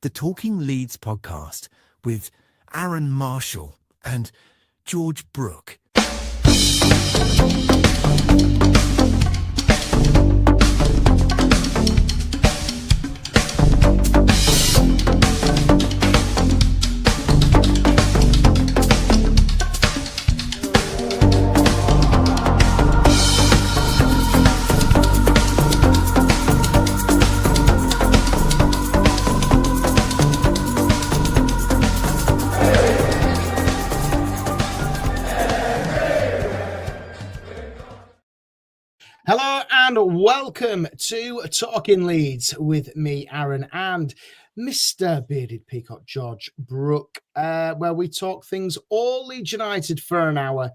the Talking Leeds podcast with Aaron Marshall and George Brooke. Hello and welcome to Talking Leeds with me, Aaron, and Mr. Bearded Peacock, George Brooke, where we talk things all Leeds United for an hour.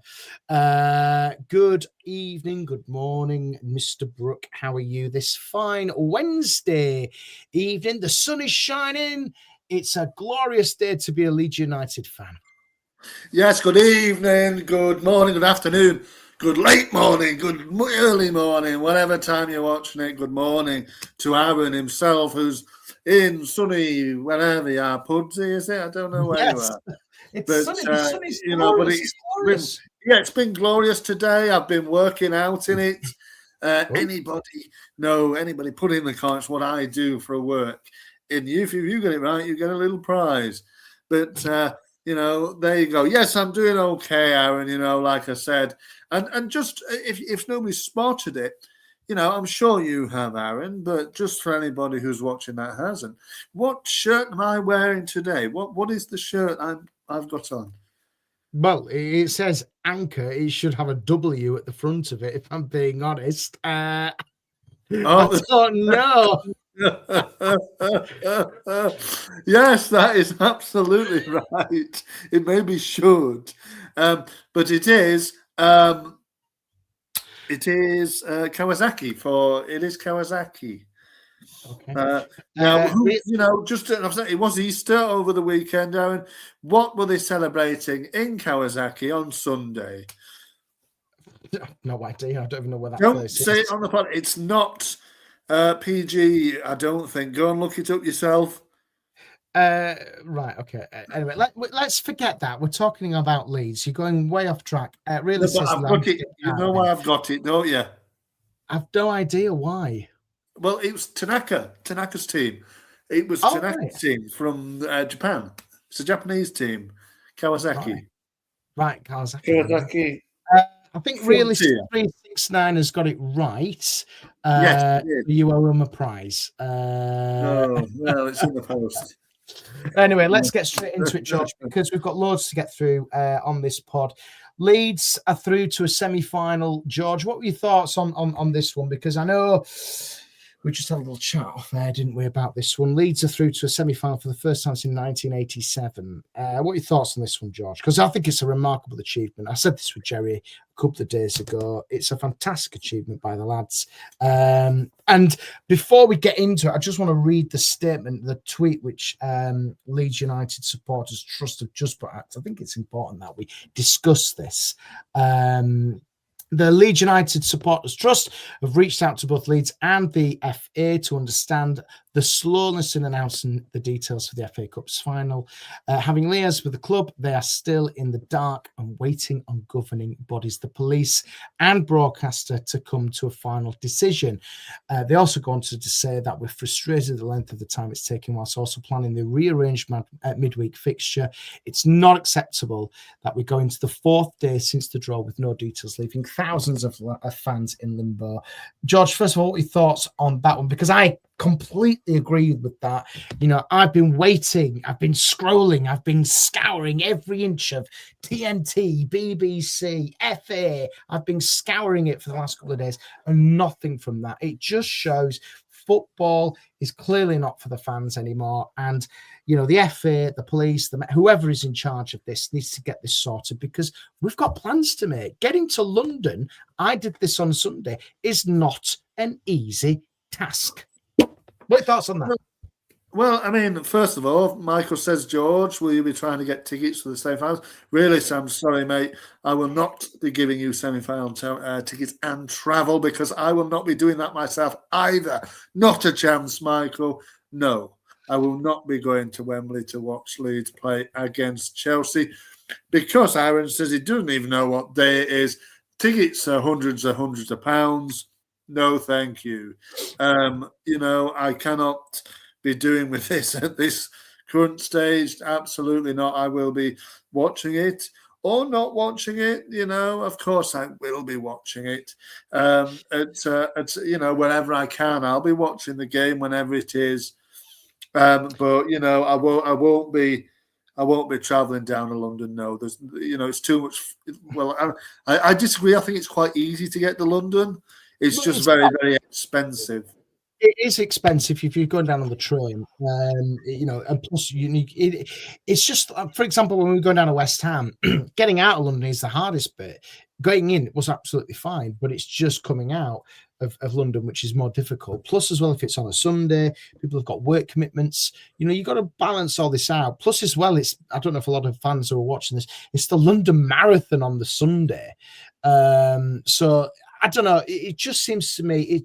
Good evening, good morning, Mr. Brooke. How are you this fine Wednesday evening? The sun is shining. It's a glorious day to be a Leeds United fan. Yes, good evening, good morning, good afternoon. Good late morning, good early morning, whatever time you're watching it. Good morning to Aaron himself, who's in sunny, wherever you are, Pudsey, is it? I don't know where you are. It's but, sunny, you know, but glorious. It's been glorious today. I've been working out in it. Anybody put in the comments what I do for work. And if you get it right, you get a little prize. But, you know, there you go. Yes, I'm doing okay, Aaron, you know, like I said. And just if nobody spotted it, you know, I'm sure you have, Aaron, but just for anybody who's watching that hasn't, what shirt am I wearing today? What is the shirt I've got on? Well, it says Anchor. It should have a W at the front of it, if I'm being honest. I don't know. Yes, that is absolutely right. It maybe should, but it is. It is Kawasaki. It is Kawasaki. Okay. It was Easter over the weekend, Aaron. What were they celebrating in Kawasaki on Sunday? No idea. I don't even know where that Don't place say is. it on the pod. It's not PG, I don't think. Go and look it up yourself. Right, okay. Anyway, let's forget that. We're talking about Leeds. You're going way off track. Really, No, I've got it. You know why I've got it, don't you? I've no idea why. Well, it was Tanaka's team. It was Tanaka's team from Japan. It's a Japanese team, Kawasaki. Right, Kawasaki. I think really 369 has got it right. Yes, you owe him a prize. No, well, it's in the post. Anyway, let's get straight into it, George, because we've got loads to get through on this pod. Leeds are through to a semi-final. George, what were your thoughts on this one? Because I know we just had a little chat off there, didn't we, about this one? Leeds are through to a semi-final for the first time since 1987. What are your thoughts on this one, George? Because I think it's a remarkable achievement. I said this with Jerry a couple of days ago. It's a fantastic achievement by the lads. And before we get into it, I just want to read the statement, the tweet, which Leeds United Supporters Trust have just put out. I think it's important that we discuss this. The Leeds United Supporters Trust have reached out to both Leeds and the FA to understand the slowness in announcing the details for the FA Cup's final. Having liaised with the club, they are still in the dark and waiting on governing bodies, the police and broadcaster, to come to a final decision. They also go on to say that we're frustrated at the length of the time it's taking whilst also planning the rearranged midweek fixture. It's not acceptable that we're going to the fourth day since the draw with no details, leaving thousands of fans in limbo. George, first of all, what are your thoughts on that one? Because I completely agree with that. You know, I've been waiting, I've been scrolling, I've been scouring every inch of TNT, BBC, FA. I've been scouring it for the last couple of days and nothing from that. It just shows football is clearly not for the fans anymore. And, you know, the FA, the police, whoever is in charge of this needs to get this sorted, because we've got plans to make. Getting to London, I did this on Sunday, is not an easy task. What are your thoughts on that? Well, I mean, first of all, Michael says, George, will you be trying to get tickets for the semi-finals? Really, Sam, sorry, mate. I will not be giving you semi-final tickets and travel, because I will not be doing that myself either. Not a chance, Michael. No. I will not be going to Wembley to watch Leeds play against Chelsea because Aaron says he doesn't even know what day it is. Tickets are hundreds of pounds. No, thank you. I cannot be doing with this at this current stage. Absolutely not. I will be watching it or not watching it. Of course I will be watching it. Whenever I can, I'll be watching the game whenever it is. But I won't be traveling down to London. No, it's too much. Well, I disagree. I think it's quite easy to get to London. It's just very, very expensive. It is expensive if you're going down on the train, and plus it's just, for example, when we go down to West Ham, getting out of London is the hardest bit. Going in was absolutely fine, but it's just coming out of London, which is more difficult. Plus, as well, if it's on a Sunday, people have got work commitments. You've got to balance all this out. Plus, as well, I don't know if a lot of fans who are watching this, it's the London Marathon on the Sunday. So I don't know. It just seems to me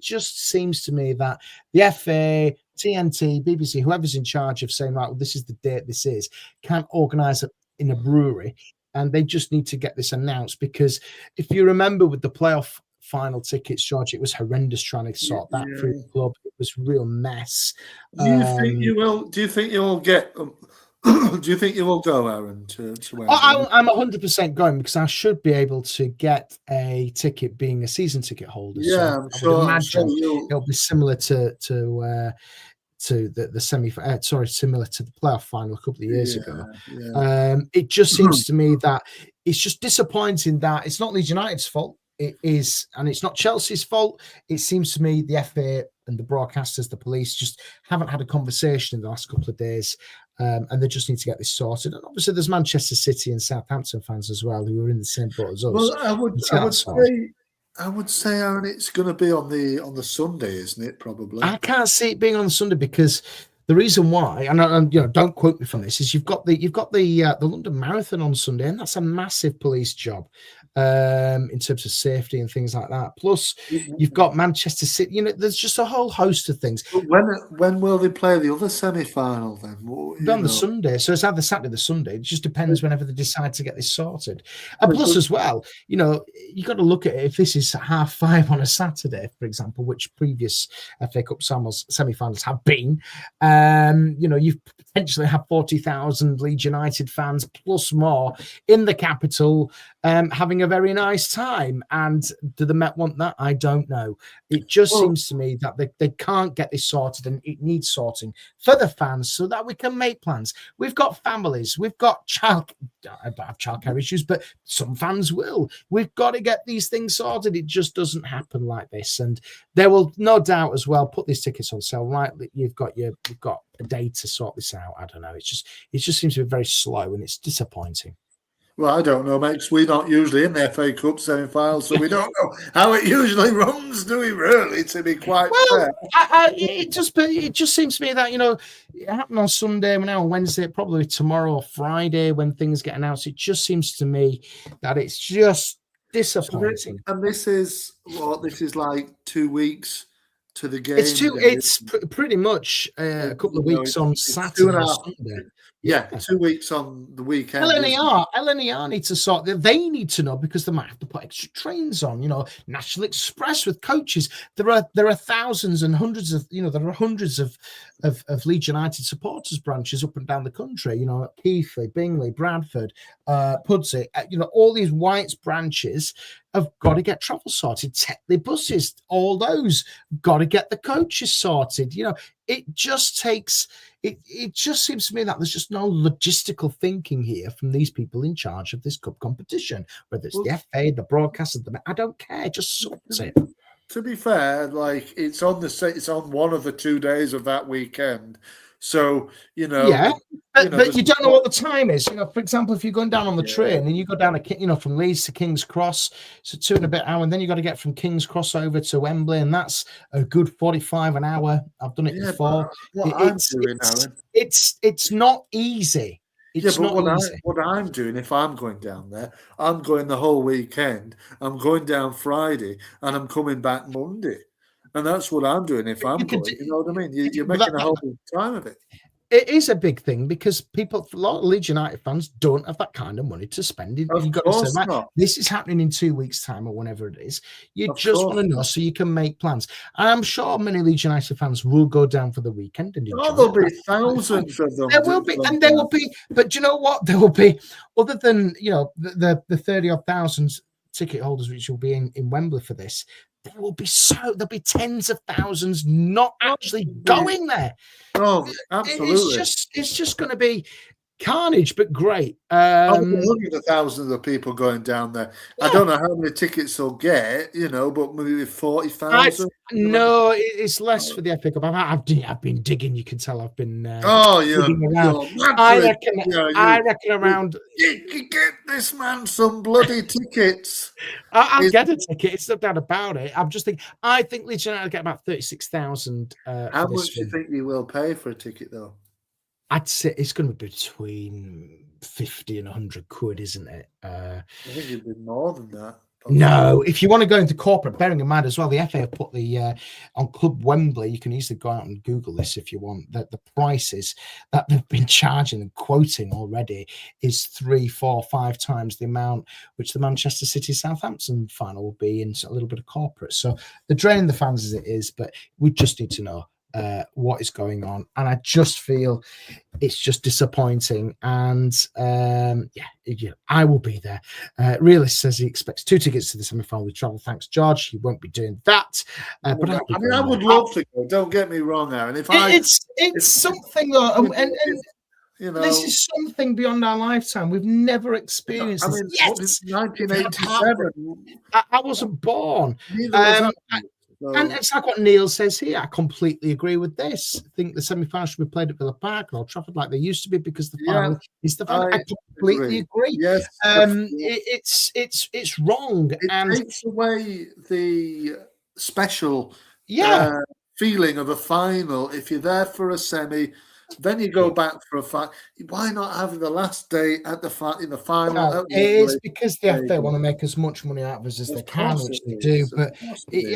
that the FA, TNT, BBC, whoever's in charge of saying, right, well, this is the date this is, can't organise it in a brewery. And they just need to get this announced, because if you remember with the playoff final tickets, George, it was horrendous trying to sort that through the club. It was a real mess. Do you think you will? Do you think you'll get? Do you think you will go, Aaron, to Wembley? I'm 100% going, because I should be able to get a ticket, being a season ticket holder. Yeah, so I'm sure it'll be similar to the similar to the playoff final a couple of years ago. Yeah. It just seems to me that it's just disappointing that it's not Leeds United's fault. It is, and it's not Chelsea's fault. It seems to me the FA and the broadcasters, the police, just haven't had a conversation in the last couple of days, and they just need to get this sorted. And obviously, there's Manchester City and Southampton fans as well who are in the same boat as us. Well, I would say, Aaron, it's going to be on the Sunday, isn't it? Probably. I can't see it being on the Sunday, because the reason why, and don't quote me from this, is you've got the London Marathon on Sunday, and that's a massive police job in terms of safety and things like that. Plus, you've got Manchester City. There's just a whole host of things. But when will they play the other semi-final then? On the Sunday, so it's either Saturday or Sunday. It just depends whenever they decide to get this sorted. And plus, as well, you got to look at it. If this is 5:30 on a Saturday, for example, which previous FA Cup semi-finals have been, you've potentially have 40,000 Leeds United fans plus more in the capital, having a very nice time. And do the Met want that? I don't know. It just seems to me that they can't get this sorted, and it needs sorting for the fans so that we can make plans. We've got families. We've got I don't have childcare issues, but some fans will. We've got to get these things sorted. It just doesn't happen like this. And they will no doubt as well put these tickets on sale. Right, you've got a day to sort this out. I don't know. It just seems to be very slow, and it's disappointing. Well, I don't know, mate, because we're not usually in the FA Cup semi-final, so we don't know how it usually runs, do we, really, to be quite fair? It just seems to me that, it happened on Sunday, we're now on Wednesday, probably tomorrow or Friday when things get announced. It just seems to me that it's just disappointing. And this is like 2 weeks to the game. It's pretty much a couple of weeks on Saturday or Sunday. Yeah, 2 weeks on the weekend. LNER need to sort. They need to know, because they might have to put extra trains on. National Express with coaches. There are thousands and hundreds of. There are hundreds of Leeds United supporters branches up and down the country. Keighley, Bingley, Bradford, Pudsey. All these Whites branches have got to get travel sorted. Tetley buses, all those got to get the coaches sorted. It just takes. It just seems to me that there's just no logistical thinking here from these people in charge of this cup competition, whether it's the FA, the broadcasters, I don't care. Just sort it. To be fair, like it's on one of the 2 days of that weekend. So, yeah, but you don't know what the time is. For example, if you're going down on the train and you go down from Leeds to King's Cross, it's a 2 and a bit hour, and then you got to get from King's Cross over to Wembley, and that's a good 45 an hour. I've done it before. It's not easy. What I'm doing, if I'm going down there, I'm going the whole weekend. I'm going down Friday, and I'm coming back Monday. And that's what I'm doing if I'm going. You know what I mean? You're making a whole time of it. It is a big thing because a lot of Leeds United fans don't have that kind of money to spend. Of You've got to say, course right, not. this is happening in 2 weeks' time or whenever it is. You Of just course want to know not. so you can make plans. And I'm sure many Leeds United fans will go down for the weekend and enjoy Oh, there'll it. be thousands of them. There will be, and there will be. But do you know what? There will be, other than the 30 odd thousands ticket holders which will be in Wembley for this. There'll be tens of thousands not actually going there. Oh, absolutely. It's just going to be carnage, but great. Hundreds of thousands of people going down there. Yeah. I don't know how many tickets they'll get, but maybe 40,000. No, it's less for the FA Cup. I've been digging. You can tell I've been. You're around. mad. I reckon around. You get this man some bloody tickets. I'll get a ticket. It's no doubt about it. I'm just thinking. I think Leeds United will get about 36,000. How much do you think you will pay for a ticket, though? I'd say it's going to be between 50 and 100 quid, isn't it? I think it'd be more than that. No, if you want to go into corporate, bearing in mind as well, the FA have put the on Club Wembley. You can easily go out and Google this if you want. That the prices that they've been charging and quoting already is 3, 4, 5 times the amount which the Manchester City Southampton final will be in a little bit of corporate. So they're draining the fans as it is, but we just need to know what is going on, and I just feel it's just disappointing. And I will be there. Realist says he expects 2 tickets to the semi-final with travel. Thanks, George. He won't be doing that. But I would love to go. Don't get me wrong, Aaron. It's something, and this is something beyond our lifetime. We've never experienced this. Yes, 1987. I wasn't born. And it's like what Neil says here. I completely agree with this. I think the semi-final should be played at Villa Park or Old Trafford like they used to be because the final is the final. I completely agree. Yes, it's wrong. It takes away the special feeling of a final. If you're there for a semi, then you go back for a final. Why not have the last day in the final? It is because the FA want to make as much money out of us as they can, which they do. But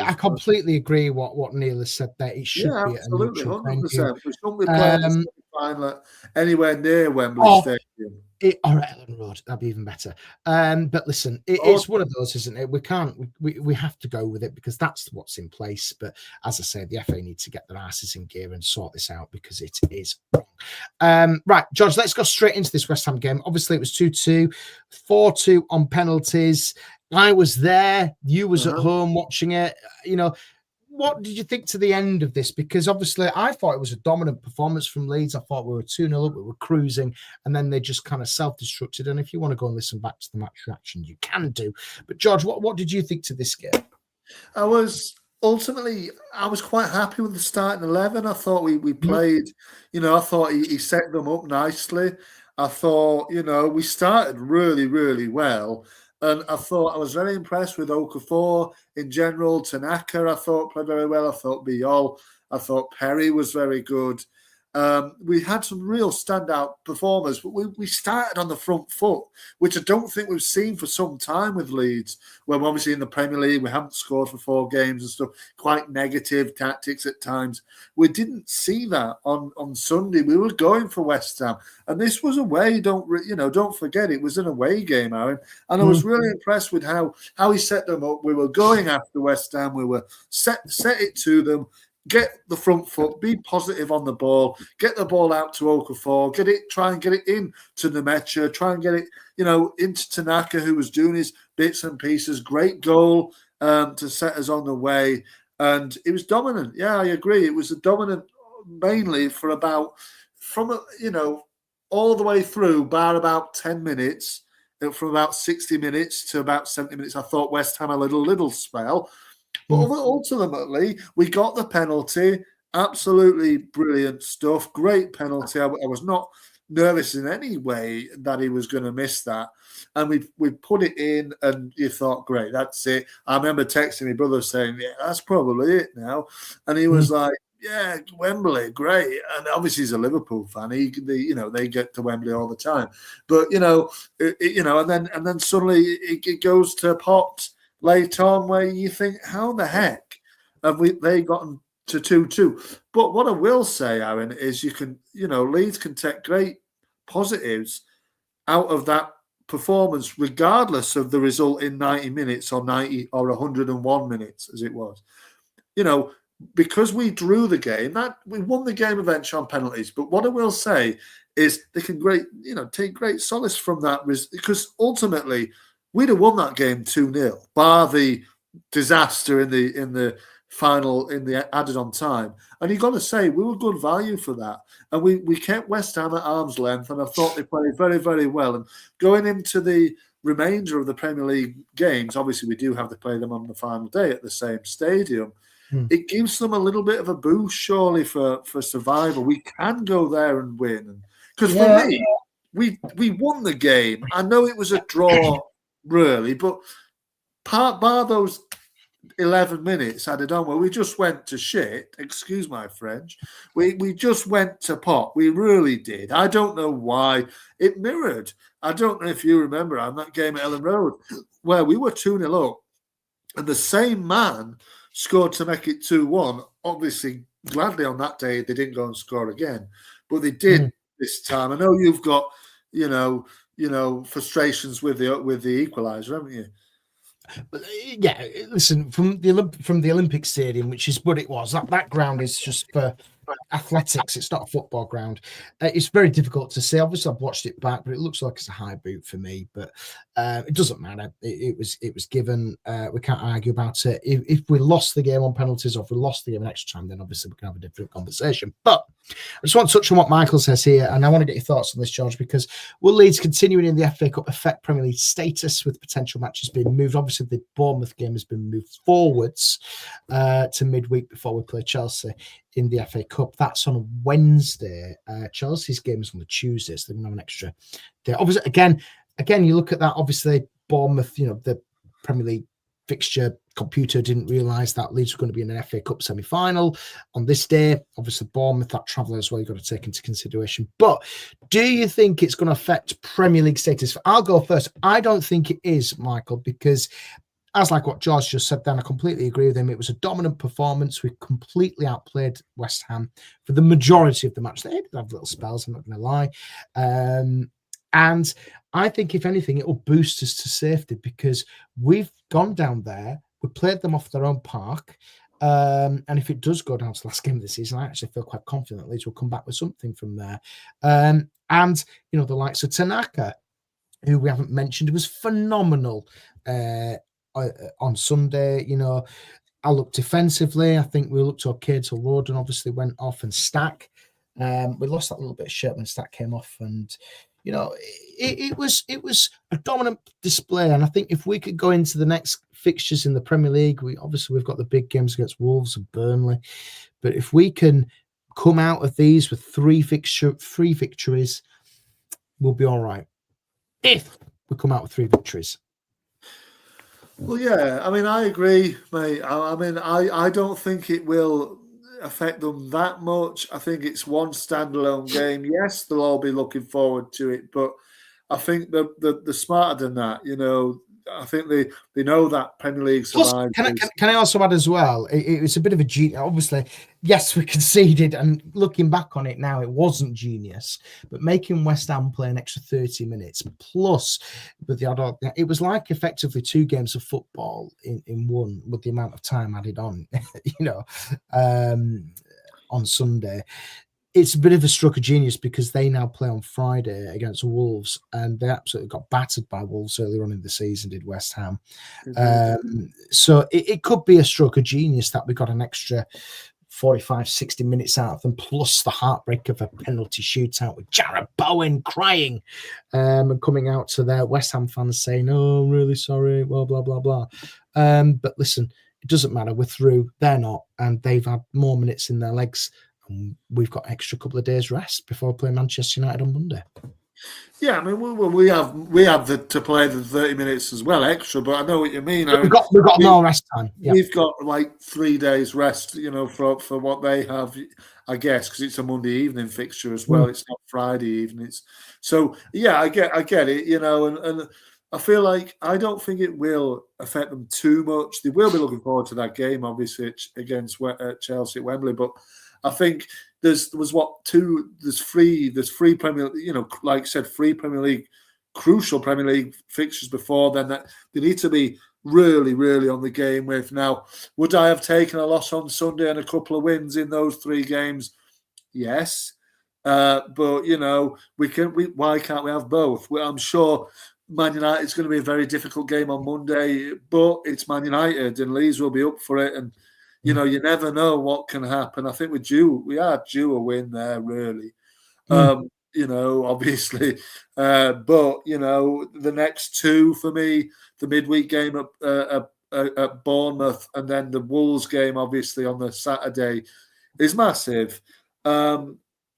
I completely agree what Neil has said there. It should be absolutely, 100%. We shouldn't be playing the final anywhere near Wembley Stadium. Or at Ellen Road, that'd be even better. But listen, it's one of those, isn't it? We can't. We have to go with it because that's what's in place. But as I said, the FA need to get their asses in gear and sort this out because it is wrong. Right, George, let's go straight into this West Ham game. Obviously, it was 2-2, 4-2 on penalties. I was there. You was at home watching it. What did you think to the end of this? Because obviously I thought it was a dominant performance from Leeds. I thought we were 2-0 up, we were cruising, and then they just kind of self-destructed. And if you want to go and listen back to the match reaction, you can do. But George, what did you think to this game? I was quite happy with the starting 11. I thought we played, I thought he set them up nicely. I thought, we started really, really well. And I thought I was very impressed with Okafor in general. Tanaka, I thought, played very well. I thought Biol. I thought Perry was very good. We had some real standout performers, but we started on the front foot, which I don't think we've seen for some time with Leeds. Well, obviously in the Premier League, we haven't scored for 4 games and stuff. Quite negative tactics at times. We didn't see that on Sunday. We were going for West Ham, and this was away. Don't forget it was an away game, Aaron. And I was really impressed with how he set them up. We were going after West Ham. We were set it to them. Get the front foot, be positive on the ball, get the ball out to Okafor, try and get it in to Nemecha, try and get it, into Tanaka, who was doing his bits and pieces. Great goal to set us on the way. And it was dominant. Yeah, I agree. It was a dominant mainly all the way through, bar about 10 minutes, from about 60 minutes to about 70 minutes. I thought West Ham had a little spell. But ultimately, we got the penalty. Absolutely brilliant stuff. Great penalty. I was not nervous in any way that he was going to miss that. And we put it in, and you thought, great, that's it. I remember texting my brother saying, yeah, that's probably it now. And he was like, yeah, Wembley, great. And obviously he's a Liverpool fan. They get to Wembley all the time. But, and then suddenly it goes to pot late on where you think, how the heck have they gotten to 2-2. But what I will say, Aaron, is Leeds can take great positives out of that performance, regardless of the result in 90 minutes or 90 or 101 minutes, as it was. Because we drew the game, that we won the game eventually on penalties. But what I will say is they can take great solace from that, because ultimately we'd have won that game 2-0, bar the disaster in the final, in the added on time. And you've got to say we were good value for that. And we kept West Ham at arm's length, and I thought they played very, very well. And going into the remainder of the Premier League games, obviously we do have to play them on the final day at the same stadium. It gives them a little bit of a boost, surely, for survival. We can go there and win. Because for me, we won the game. I know it was a draw, really, but bar those 11 minutes added on where we just went to shit, excuse my French. We just went to pot. We really did. I don't know why. It mirrored. I don't know if you remember on that game at Ellen Road where we were 2-0 up and the same man scored to make it 2-1. Obviously, gladly on that day, they didn't go and score again, but they did this time. I know you've got, frustrations with the equaliser, haven't you? But yeah, listen, from the Olympic Stadium, which is what it was, that ground is just for athletics. It's not a football ground. It's very difficult to see. Obviously, I've watched it back, but it looks like it's a high boot for me. But it doesn't matter. It was given. We can't argue about it. If we lost the game on penalties, or if we lost the game in extra time, then obviously we can have a different conversation. But I just want to touch on what Michael says here, and I want to get your thoughts on this, George, because will Leeds continuing in the FA Cup affect Premier League status with potential matches being moved? Obviously, the Bournemouth game has been moved forwards to midweek before we play Chelsea in the FA Cup. That's on Wednesday. Chelsea's game is on the Tuesday, so they're going to have an extra day. Obviously, again, you look at that. Obviously, Bournemouth, the Premier League fixture computer didn't realise that Leeds were going to be in an FA Cup semi-final on this day. Obviously, Bournemouth, that travel as well, you've got to take into consideration. But do you think it's going to affect Premier League status? I'll go first. I don't think it is, Michael, because as like what George just said then, I completely agree with him. It was a dominant performance. We completely outplayed West Ham for the majority of the match. They did have little spells, I'm not going to lie. And I think, if anything, it will boost us to safety because we've gone down there. We played them off their own park. And if it does go down to the last game of the season, I actually feel quite confident that Leeds will come back with something from there. And, the likes of Tanaka, who we haven't mentioned, was phenomenal on Sunday. I looked defensively. I think we looked okay till Roden obviously went off and Stack. We lost that little bit of shirt when Stack came off, and it was a dominant display. And I think if we could go into the next fixtures in the Premier League, we've got the big games against Wolves and Burnley, but if we can come out of these with three victories, we'll be all right. If we come out with 3 victories. Well, yeah, I agree, mate. I don't think it will affect them that much. I think it's one standalone game. Yes, they'll all be looking forward to it, but I think they're smarter than that. I think they know that Premier League survives. Can I also add as well? It was a bit of a genius. Obviously, yes, we conceded, and looking back on it now, it wasn't genius. But making West Ham play an extra 30 minutes plus with it was like effectively 2 games of football in one with the amount of time added on. On Sunday. It's a bit of a stroke of genius because they now play on Friday against Wolves, and they absolutely got battered by Wolves earlier on in the season, did West Ham. Mm-hmm. So it could be a stroke of genius that we got an extra 45, 60 minutes out of them, plus the heartbreak of a penalty shootout with Jarrod Bowen crying and coming out to their West Ham fans saying, "Oh, I'm really sorry, blah, blah, blah, blah." But listen, it doesn't matter. We're through. They're not, and they've had more minutes in their legs. And we've got an extra couple of days rest before playing Manchester United on Monday. Yeah, we have to play the 30 minutes as well, extra. But I know what you mean. We've got more rest time. Yeah. We've got like 3 days rest, for what they have, I guess, because it's a Monday evening fixture as well. It's not Friday evening. So yeah, I get it. And I feel like I don't think it will affect them too much. They will be looking forward to that game, obviously, against Chelsea at Wembley. But I think there's three Premier, like I said, three Premier League, crucial Premier League fixtures before then that they need to be really, really on the game with. Now, would I have taken a loss on Sunday and a couple of wins in those three games? Yes. But why can't we have both? I'm sure Man United is going to be a very difficult game on Monday, but it's Man United and Leeds will be up for it. And you never know what can happen. I think we are due a win there, really. Obviously, but the next two for me, the midweek game at Bournemouth, and then the Wolves game, obviously on the Saturday, is massive.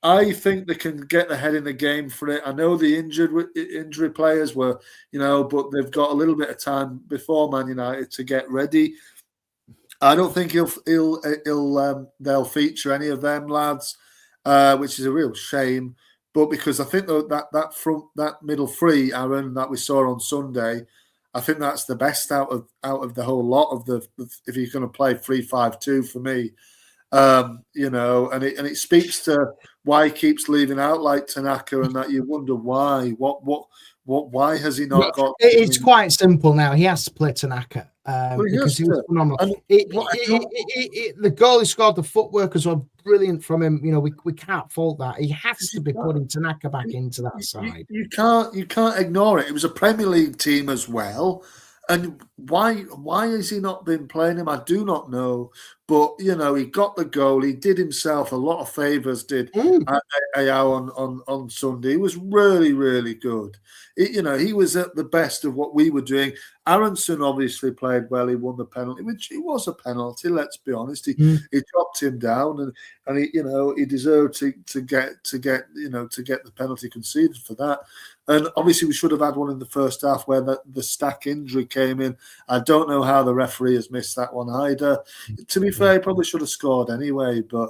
I think they can get their head in the game for it. I know the injury players were, but they've got a little bit of time before Man United to get ready. I don't think they'll feature any of them lads, which is a real shame. But because I think that middle three, Aaron, that we saw on Sunday, I think that's the best out of the whole lot of if you're going to play 3-5-2 for me. And it speaks to why he keeps leaving out like Tanaka, and that you wonder why. Why has he not got? It's quite simple now. He has to play Tanaka because he was phenomenal. The goal he scored, the footwork as well, brilliant from him. We can't fault that. He has to be putting Tanaka back into that side. You can't ignore it. It was a Premier League team as well. And why has he not been playing him? I do not know. But, he got the goal. He did himself a lot of favours, did Ayao on Sunday. He was really, really good. He was at the best of what we were doing. Aronson obviously played well. He won the penalty, which it was a penalty, let's be honest. He dropped him down and he deserved to get the penalty conceded for that. And obviously we should have had one in the first half where the Stack injury came in. I don't know how the referee has missed that one either. To be fair, he probably should have scored anyway. But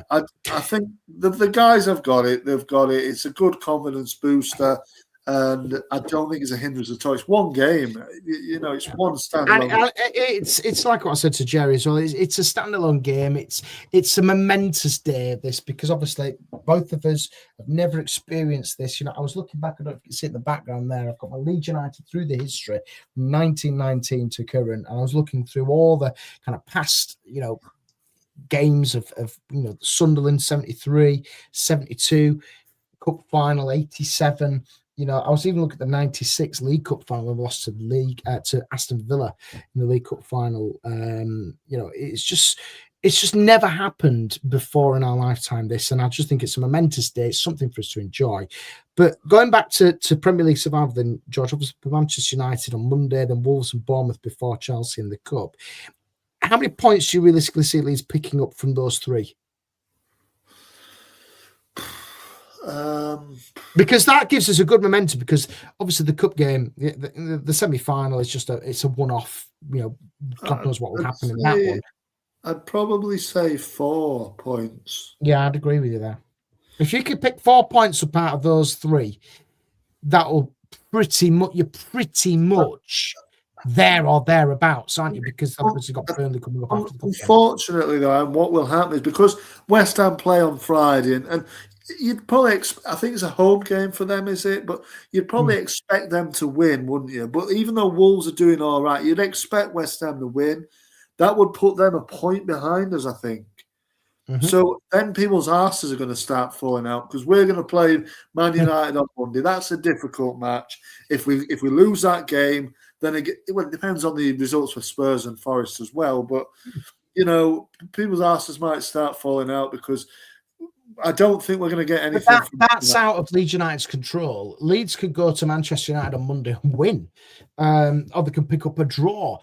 I think the guys have got it. They've got it. It's a good confidence booster. And I don't think it's a hindrance at all. It's one game, it's one standalone. And it's like what I said to Jerry as well. It's a standalone game. It's a momentous day, this, because obviously both of us have never experienced this. I was looking back, I don't know if you can see it in the background there. I've got my Leeds United through the history from 1919 to current, and I was looking through all the kind of past, games of Sunderland 73, 72, Cup final 87. I was even looking at the 96 League Cup final we lost to the league to Aston Villa in the League Cup final. It's just never happened before in our lifetime, this, and I just think it's a momentous day. It's something for us to enjoy. But going back to Premier League survival, then, George, obviously Manchester United on Monday, then Wolves and Bournemouth before Chelsea in the Cup. How many points do you realistically see Leeds picking up from those three? Because that gives us a good momentum, because obviously the cup game, the semi-final is it's a one-off, God knows what will happen in that one. I'd probably say 4 points. Yeah, I'd agree with you there. If you could pick 4 points up out of those three, that'll you're pretty much there or thereabouts, aren't you? Because obviously got Burnley coming up after the cup. Unfortunately, though, and what will happen is because West Ham play on Friday, and you'd probably I think it's a home game for them, is it? But you'd probably expect them to win, wouldn't you? But even though Wolves are doing all right, you'd expect West Ham to win. That would put them a point behind us, I think. So then people's asses are going to start falling out, because we're going to play Man United on Monday. That's a difficult match. If we lose that game, then it depends on the results for Spurs and Forest as well. But people's asses might start falling out, because I don't think we're going to get anything. That's out of Leeds United's control. Leeds could go to Manchester United on Monday and win, or they can pick up a draw.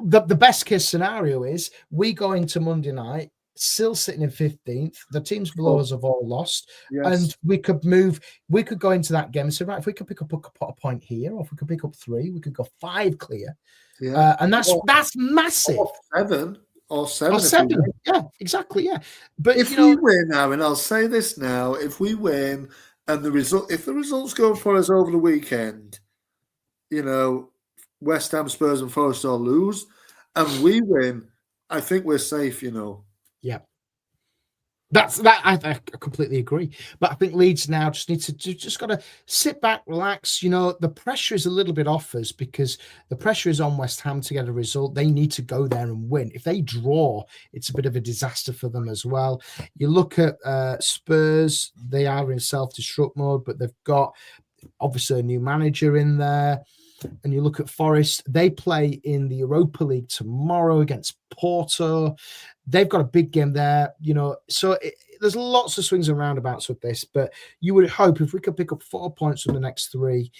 The best case scenario is we go into Monday night still sitting in 15th. The teams below us have all lost, and we could go into that game and say, right, if we could pick up a point here, or if we could pick up 3, we could go 5 clear. And that's massive. Or seven. Yeah, exactly. Yeah, but if we win now, and I'll say this now, if we win and if the results go for us over the weekend, West Ham, Spurs, and Forest all lose, and we win, I think we're safe. Yeah. That's that. I completely agree. But I think Leeds now just need to just got to sit back, relax. The pressure is a little bit off us because the pressure is on West Ham to get a result. They need to go there and win. If they draw, it's a bit of a disaster for them as well. You look at Spurs; they are in self-destruct mode, but they've got obviously a new manager in there. And you look at Forest; they play in the Europa League tomorrow against Porto. They've got a big game there, so there's lots of swings and roundabouts with this, but you would hope if we could pick up 4 points from the next 3,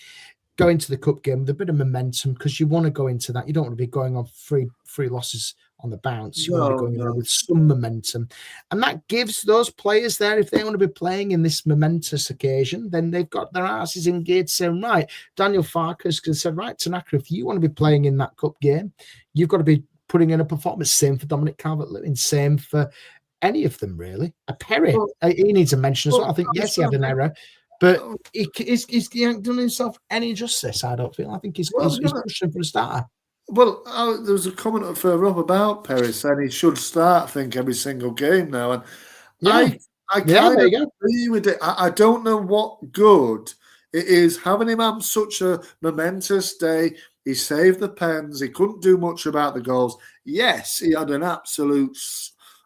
go into the cup game with a bit of momentum, because you want to go into that. You don't want to be going on three losses on the bounce. You want to be going in there with some momentum. And that gives those players there, if they want to be playing in this momentous occasion, then they've got their asses in gear to say, right, Daniel Farkas can say, right, Tanaka, if you want to be playing in that cup game, you've got to be putting in a performance. Same for Dominic Calvert-Lewin, same for any of them, really. Perry, he needs a mention as well. I think, yes, he had an error, but he hasn't done himself any justice, I don't feel. I think he's pushing for a starter. Well, there was a comment further up about Perry saying he should start, I think, every single game now. And I kind of agree with it. I don't know what good it is having him have such a momentous day. He saved the pens. He couldn't do much about the goals. Yes, he had an absolute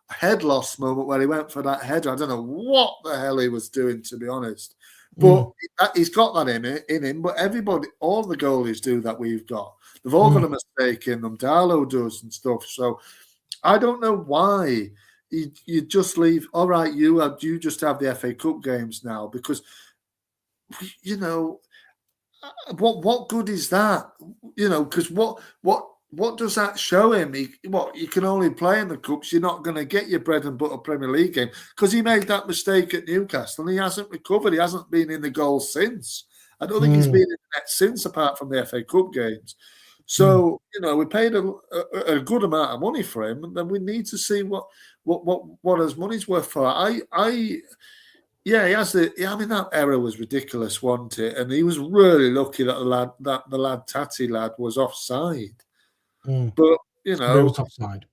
head loss moment where he went for that header. I don't know what the hell he was doing, to be honest. But he's got that in him. But everybody, all the goalies do that we've got. They've all got a mistake in them. Darlow does and stuff. So I don't know why you just leave. All right, you just have the FA Cup games now, because what good is that? Because what does that show him? You can only play in the cups. You're not going to get your bread and butter Premier League game, because he made that mistake at Newcastle and he hasn't recovered. He hasn't been in the goal since. I don't think he's been in the net since, apart from the FA Cup games. So we paid a good amount of money for him, and then we need to see what his money's worth for. Yeah, he has that error was ridiculous, wasn't it? And he was really lucky that the lad Tati lad was offside. But he was offside.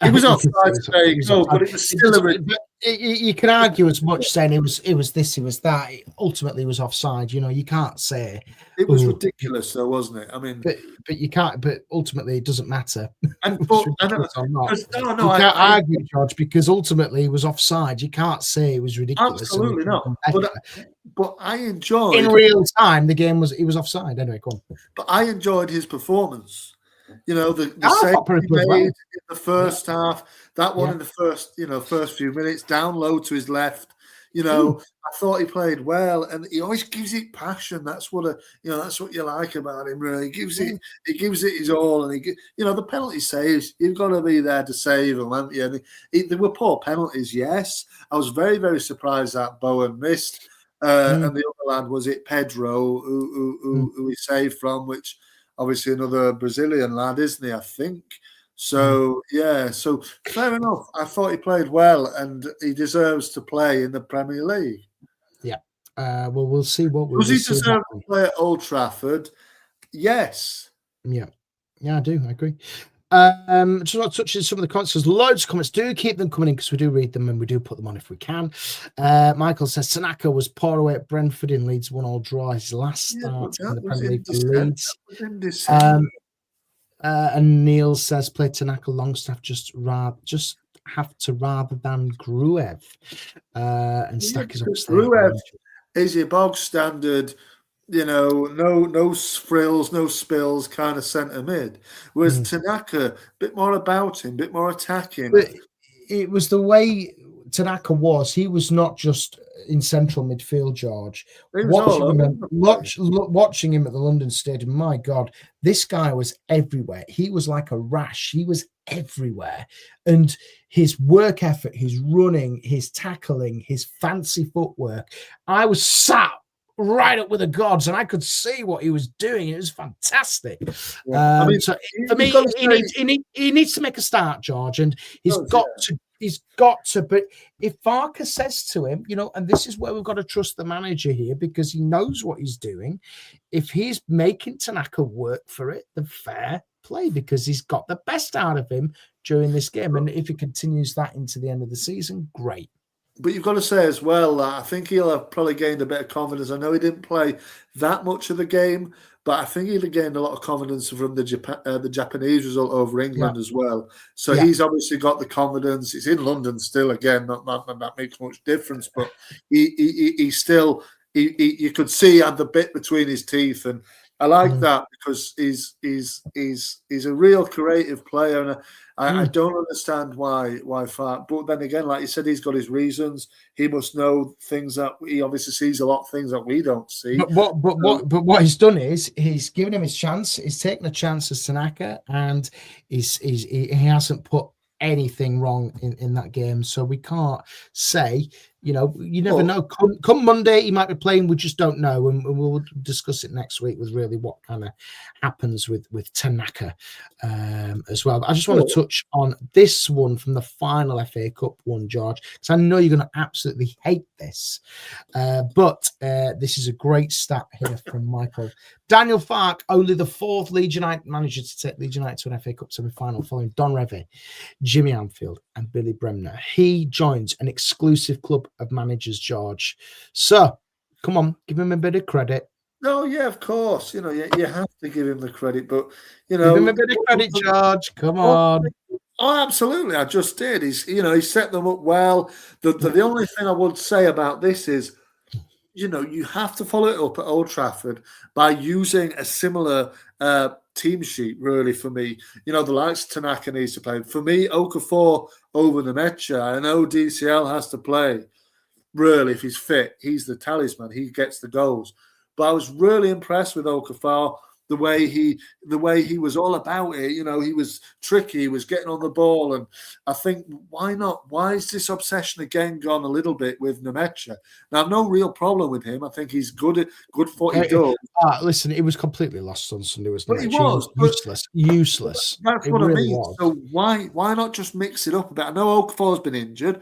He was offside today, but it was still you can argue as much saying it was this, it was that. It ultimately was offside. You can't say it was ridiculous, though, wasn't it? I mean, but you can't. But ultimately, it doesn't matter. And you can't argue, George, because ultimately it was offside. You can't say it was ridiculous. Absolutely not. But I enjoyed in real time. The game was offside. Anyway, go on. But I enjoyed his performance. The save he made in the first half, that one in the first few minutes, down low to his left. I thought he played well, and he always gives it passion. That's what that's what you like about him. Really, he gives it his all, and the penalty saves. You've got to be there to save them, haven't you? And they were poor penalties. Yes, I was very, very surprised that Bowen missed, and the other lad was it Pedro who he saved from, which. Obviously, another Brazilian lad, isn't he? I think. So, so fair enough. I thought he played well, and he deserves to play in the Premier League. Yeah. Well, we'll see what we'll Does he deserve to play at Old Trafford? Yes. Yeah. Yeah, I do. I agree. Just want to touch on some of the comments. There's loads of comments. Do keep them coming in, because we do read them and we do put them on if we can. Michael says Tanaka was poor away at Brentford in Leeds 1-1 draw. His last start in the Premier League for Leeds. And Neil says play Tanaka Longstaff just have to rather than Gruev. And Stack is obviously Gruev is your bog standard. No frills, no spills kind of centre mid. Whereas Tanaka, a bit more about him, a bit more attacking. But it was the way Tanaka was. He was not just in central midfield, George. Watching him at the London Stadium, my God, this guy was everywhere. He was like a rash. He was everywhere. And his work effort, his running, his tackling, his fancy footwork. I was sat right up with the gods, and I could see what he was doing. It was fantastic. So for me, he needs to make a start, George, and he's got to He's got to, but if Farker says to him, and this is where we've got to trust the manager here because he knows what he's doing. If he's making Tanaka work for it, then fair play because he's got the best out of him during this game. And if he continues that into the end of the season, great. But you've got to say as well that I think he'll have probably gained a bit of confidence. I know he didn't play that much of the game, but I think he'll have gained a lot of confidence from the Japanese result over England as well. So he's obviously got the confidence. He's in London still again. Not that makes much difference, but he still you could see he had the bit between his teeth, and I like that because he's a real creative player, and I don't understand why Fark. But then again, like you said, he's got his reasons. He must know things that he obviously sees a lot of things that we don't see. But what he's done is he's given him his chance. He's taken a chance as Tanaka, and he hasn't put anything wrong in that game. So we can't say. You never know. Come Monday, he might be playing. We just don't know, and we'll discuss it next week with really what kind of happens with Tanaka as well. But I just want to touch on this one from the final FA Cup one, George, because I know you're going to absolutely hate this. But this is a great stat here from Michael. Daniel Farke, only the fourth Leeds United manager to take Leeds United to an FA Cup semi-final following Don Revie, Jimmy Anfield and Billy Bremner. He joins an exclusive club of managers, George. So, come on, give him a bit of credit. No, yeah, of course. You have to give him the credit, but give him a bit of credit, George. Come on. Oh, absolutely. I just did. He set them up well. The only thing I would say about this is, you have to follow it up at Old Trafford by using a similar team sheet, really, for me. The likes of Tanaka needs to play. For me, Okafor over Nemecha. I know DCL has to play. Really, if he's fit, he's the talisman. He gets the goals. But I was really impressed with Okafor, the way he was all about it. He was tricky. He was getting on the ball. And I think, why not? Why is this obsession again gone a little bit with Nemecha? Now, I've no real problem with him. I think he's good for what he does. Listen, it was completely lost on Sunday, wasn't it? He was. Useless. That's what I mean. So why not just mix it up a bit? I know Okafor's been injured,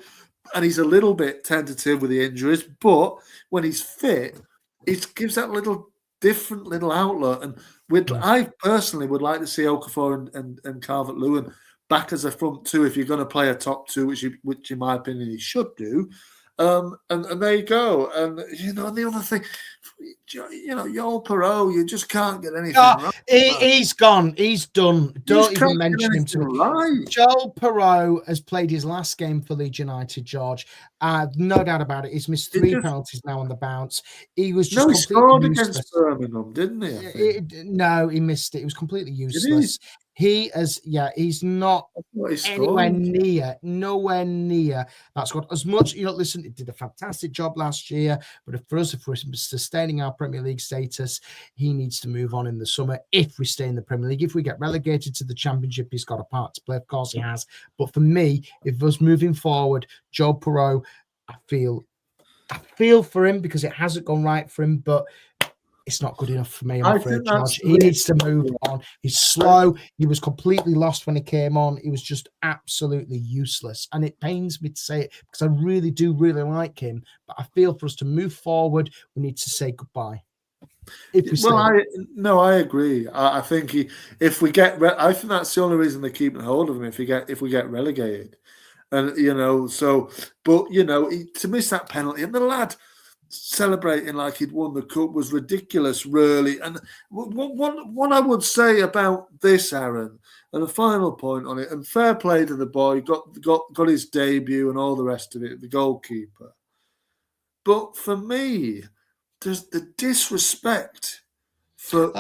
and he's a little bit tentative with the injuries, but when he's fit, it gives that different little outlet. And I personally would like to see Okafor and Calvert-Lewin back as a front two if you're going to play a top two, which in my opinion he should do. And there you go. And the other thing, Joel Perreault, you just can't get anything right. He's gone. He's done. Don't even mention him to me. Right. Joel Perreault has played his last game for Leeds United, George. No doubt about it. He's missed three penalties now on the bounce. He was just he scored useless. against Birmingham, didn't he? No, he missed it. It was completely useless. He's not nowhere near that squad. As much, listen, he did a fantastic job last year, but if we're sustaining our Premier League status, he needs to move on in the summer if we stay in the Premier League. If we get relegated to the Championship, he's got a part to play. Of course he has. But for me, if us moving forward, Joe Perreault, I feel for him because it hasn't gone right for him, but it's not good enough for me, I'm afraid, George. He needs to move on. He's slow. He was completely lost when he came on. He was just absolutely useless. And it pains me to say it because I really do like him. But I feel for us to move forward, we need to say goodbye. I agree. I think if we get, I think that's the only reason they're keeping hold of him. If we get relegated, and to miss that penalty, and the lad celebrating like he'd won the cup was ridiculous, really. And what I would say about this, Aaron, and a final point on it, and fair play to the boy, got his debut and all the rest of it, the goalkeeper. But for me, there's the disrespect. It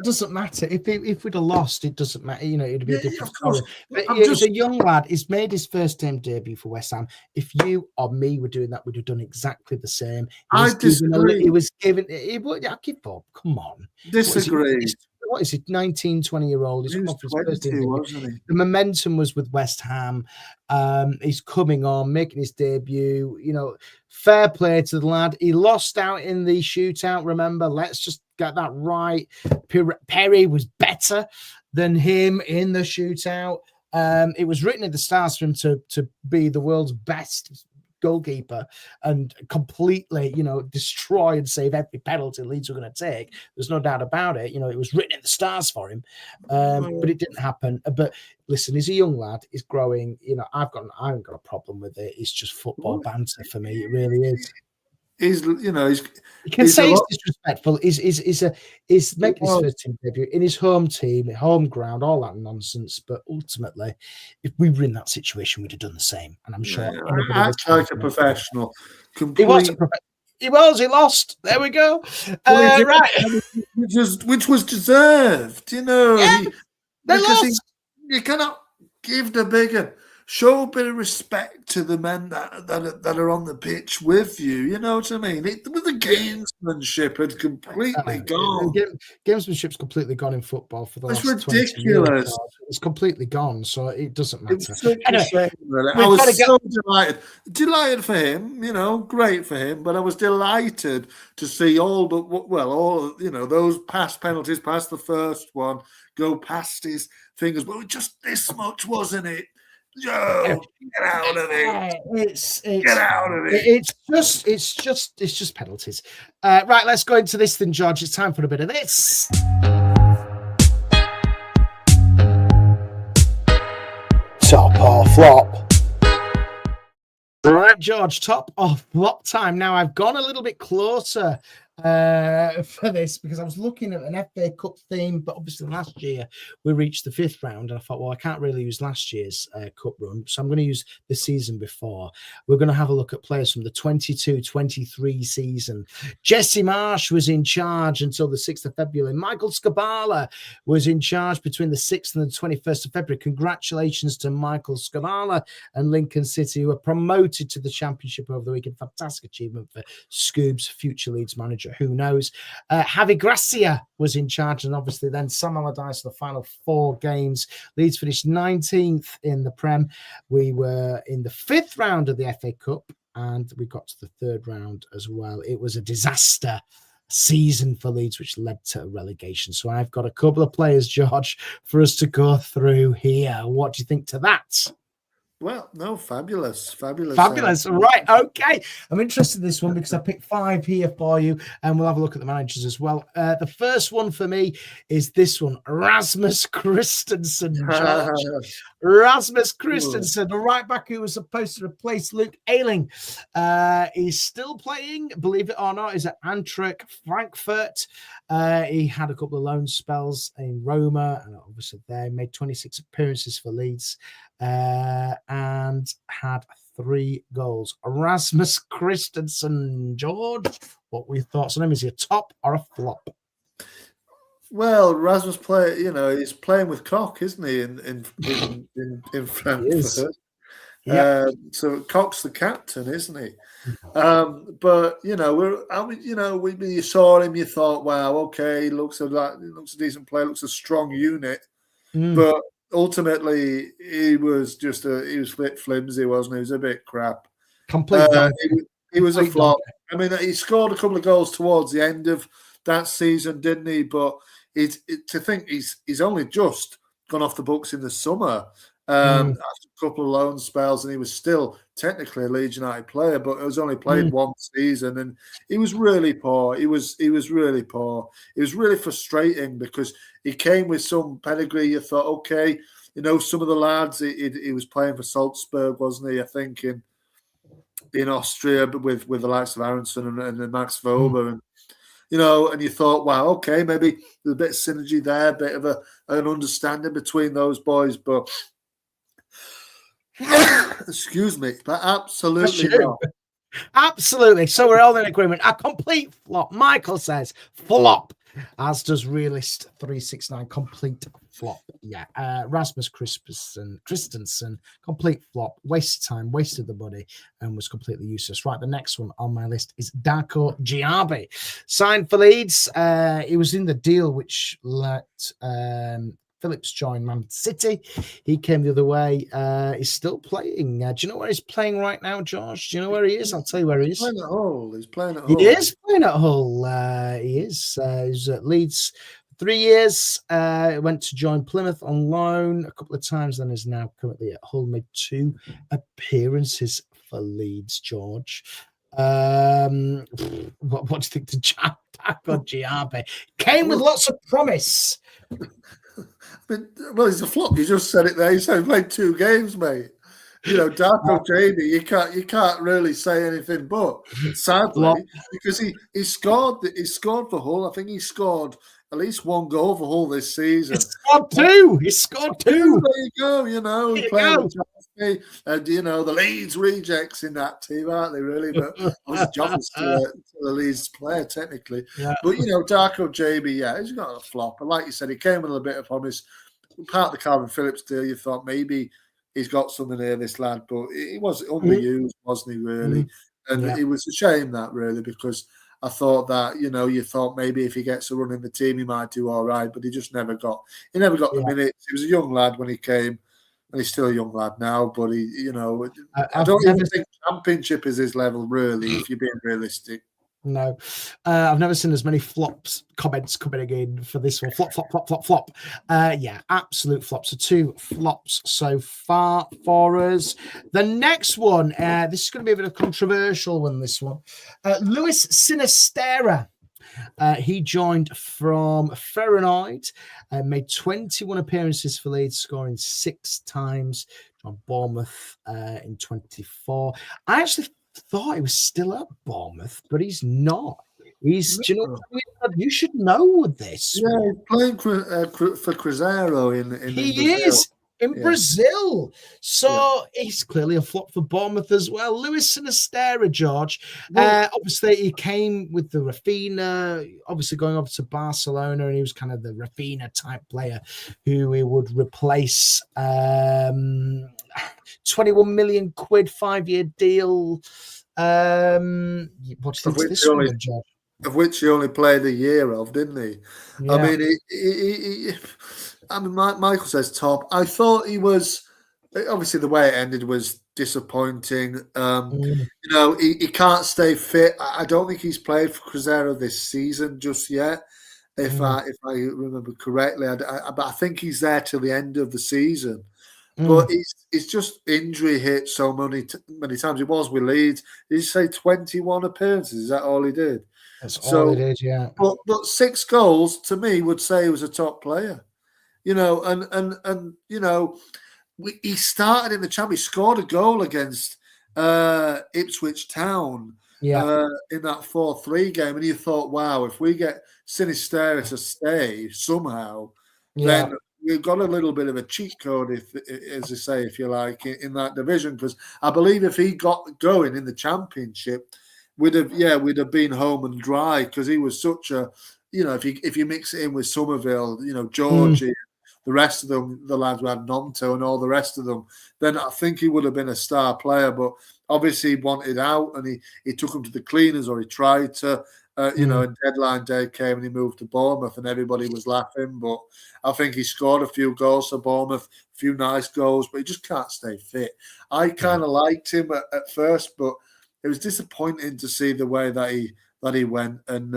doesn't matter if we'd have lost. It doesn't matter. It'd be a different story. But he's a young lad. He's made his first team debut for West Ham. If you or me were doing that, we'd have done exactly the same. I disagree. He was given. I give up. Come on. Disagree. What is he? 19, 20-year-old. He's come off his first team. Wasn't he? The momentum was with West Ham. He's coming on, making his debut. Fair play to the lad. He lost out in the shootout. Remember, let's just get that right. Perry was better than him in the shootout. It was written in the stars for him to be the world's best goalkeeper and completely, destroy and save every penalty Leeds were going to take. There's no doubt about it. It was written in the stars for him, but it didn't happen. But listen, he's a young lad. He's growing. I haven't got a problem with it. It's just football banter for me. It really is. He can say he's disrespectful. He's making his first team debut in his home team, home ground, all that nonsense. But ultimately, if we were in that situation, we'd have done the same. And I'm sure act like a professional. He was. He lost. There we go. Right, which was deserved. They lost. You cannot give the bigger. Show a bit of respect to the men that are on the pitch with you. You know what I mean? The gamesmanship had completely gone. Gamesmanship's completely gone in football for the last 20 years. Ridiculous. It's completely gone, so it doesn't matter. Anyway, I was so delighted. Delighted for him, great for him. But I was delighted to see all those past penalties, past the first one, go past his fingers. But just this much, wasn't it? Joe, get out of it! Get out of it! It's just penalties. Right, let's go into this then, George. It's time for a bit of this. Top or flop? Right, George, top or flop time. Now, I've gone a little bit closer for this because I was looking at an FA Cup theme, but obviously last year we reached the 5th round, and I thought, well, I can't really use last year's cup run, so I'm going to use the season before. We're going to have a look at players from the 22-23 season. Jesse Marsh was in charge until the 6th of February. Michael Scabala was in charge between the 6th and the 21st of February. Congratulations to Michael Scabala and Lincoln City, who were promoted to the Championship over the weekend. Fantastic achievement for Scoob's future Leeds manager. Who knows? Javi Gracia was in charge, and obviously then Sam Allardyce for the final 4 games. Leeds finished 19th in the Prem. We were in the 5th round of the FA Cup, and we got to the 3rd round as well. It was a disaster season for Leeds, which led to relegation. So I've got a couple of players, George, for us to go through here. What do you think to that? Well, no, fabulous. Right, okay. I'm interested in this one because I picked 5 here for you, and we'll have a look at the managers as well. The first one for me is this one, Rasmus Christensen, George. Rasmus Christensen, the right back who was supposed to replace Luke Ayling. He's still playing, believe it or not. He's at Eintracht Frankfurt. He had a couple of loan spells in Roma, and obviously they made 26 appearances for Leeds. And had 3 goals. Rasmus Christensen, George, what were your thoughts on him? Is he a top or a flop? Well, Rasmus he's playing with cock, isn't he? In Frankfurt. Yep. So Cock's the captain, isn't he? But when you saw him, you thought, wow, okay, he looks a decent player, looks a strong unit, but ultimately, he was flimsy, wasn't he? He was a bit crap. He was a flop. I mean, he scored a couple of goals towards the end of that season, didn't he? But to think he's only just gone off the books in the summer after a couple of loan spells, and he was still technically a Leeds United player, but it was only played 1 season, and he was really poor. He was really poor. It was really frustrating because he came with some pedigree. You thought, okay, some of the lads. He was playing for Salzburg, wasn't he? I think in Austria, but with the likes of Aronson and Max Vober, and and you thought, wow, okay, maybe there's a bit of synergy there, a bit of an understanding between those boys, but. Excuse me, but absolutely not. Absolutely. So we're all in agreement. A complete flop. Michael says flop, as does Realist 369. Complete flop. Yeah. Rasmus Christensen, complete flop. Wasted time, wasted the money, and was completely useless. Right. The next one on my list is Darko Giabi. Signed for Leeds. He was in the deal which let Phillips joined Man City. He came the other way. He's still playing. Do you know where he's playing right now, George? Do you know where he is? I'll tell you where he is. He's playing at Hull. He is playing at Hull. He is. He's at Leeds 3 years. Went to join Plymouth on loan a couple of times, then is now currently at Hull. Made 2 appearances for Leeds, George. What do you think to Paco Giabe? Came with lots of promise. Well, he's a flop. You just said it there. He said he played 2 games, mate. You know, Darko Jamie, you can't really say anything but sadly because he scored for Hull. I think he scored at least 1 goal for Hull this season. He scored two. There you go. You know, he played with Chelsea, and you know the Leeds rejects in that team, aren't they? Really, but obviously John is to the Leeds player technically. Yeah. But you know, Darko Jamie, he's got a flop. And like you said, he came with a bit of promise. Part of the Calvin Phillips deal, you thought maybe he's got something here, this lad, but he was underused, wasn't he, really? And it was a shame that, really, because I thought that, you know, you thought maybe if he gets a run in the team, he might do all right, but he just never got the minutes. He was a young lad when he came, and he's still a young lad now, but he, you know, I don't even think Championship is his level, really, if you're being realistic. No, I've never seen as many comments coming again for this one. Flop. Yeah, absolute flops. So 2 flops so far for us. The next one, this is going to be a bit of a controversial one, this one. Luis Sinistera. He joined from Fahrenheit, made 21 appearances for Leeds, scoring 6 times on Bournemouth in 24. I actually thought he was still at Bournemouth, but he's not. He's, do you know, you should know this. Yeah, he's playing for Cruzeiro in he Brazil. Is in Brazil. So he's clearly a flop for Bournemouth as well. Luis Sinistera, George. Obviously, he came with the Rafinha, obviously going over to Barcelona, and he was kind of the Rafinha type player who he would replace. 21 million quid, 5-year deal. What do you think of this one, George? Of which he only played a year of, didn't he? Yeah. I mean, Michael says top. I thought he was, obviously the way it ended was disappointing. You know, he can't stay fit. I don't think he's played for Cruzeiro this season just yet, if I remember correctly. But I think he's there till the end of the season. But it's just injury hit so many times. It was with Leeds. Did you say 21 appearances? Is that all he did? That's all he did, yeah. But 6 goals to me would say he was a top player. You know, and you know, he started in the Championship. He scored a goal against Ipswich Town in that 4-3 game, and you thought, wow, if we get Sinistera to stay somehow, then we've got a little bit of a cheat code, as I say, if you like, in that division. Because I believe if he got going in the Championship, we'd have been home and dry. Because he was such a, you know, if you mix it in with Somerville, you know, Georgie, the rest of them, the lads who had Nonto and all the rest of them, then I think he would have been a star player. But obviously, he wanted out, and he took him to the cleaners, or he tried to. You know, and deadline day came and he moved to Bournemouth and everybody was laughing. But I think he scored a few goals for Bournemouth, a few nice goals, but he just can't stay fit. I kind of liked him at first, but it was disappointing to see the way that he went. And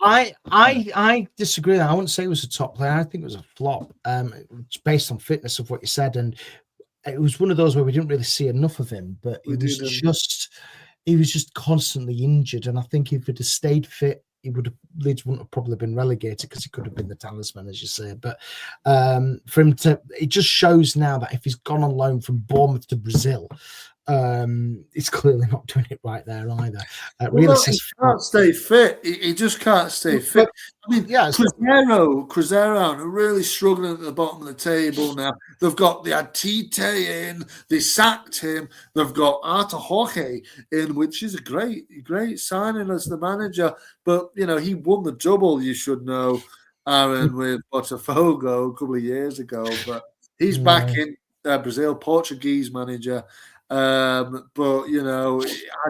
I disagree. I wouldn't say he was a top player. I think it was a flop. Based on fitness of what you said, and it was one of those where we didn't really see enough of him. But he was just constantly injured, and I think if he'd have stayed fit, Leeds wouldn't have probably been relegated because he could have been the talisman, as you say. But for him to, it just shows now that if he's gone on loan from Bournemouth to Brazil, he's clearly not doing it right there either. He can't stay fit. He just can't stay fit. I mean, Cruzeiro are really struggling at the bottom of the table now. They had Tite in, they sacked him. They've got Arthur Jorge in, which is a great signing as the manager. But, you know, he won the double, you should know, Aaron, with Botafogo a couple of years ago. But he's back in Brazil, Portuguese manager. But you know, I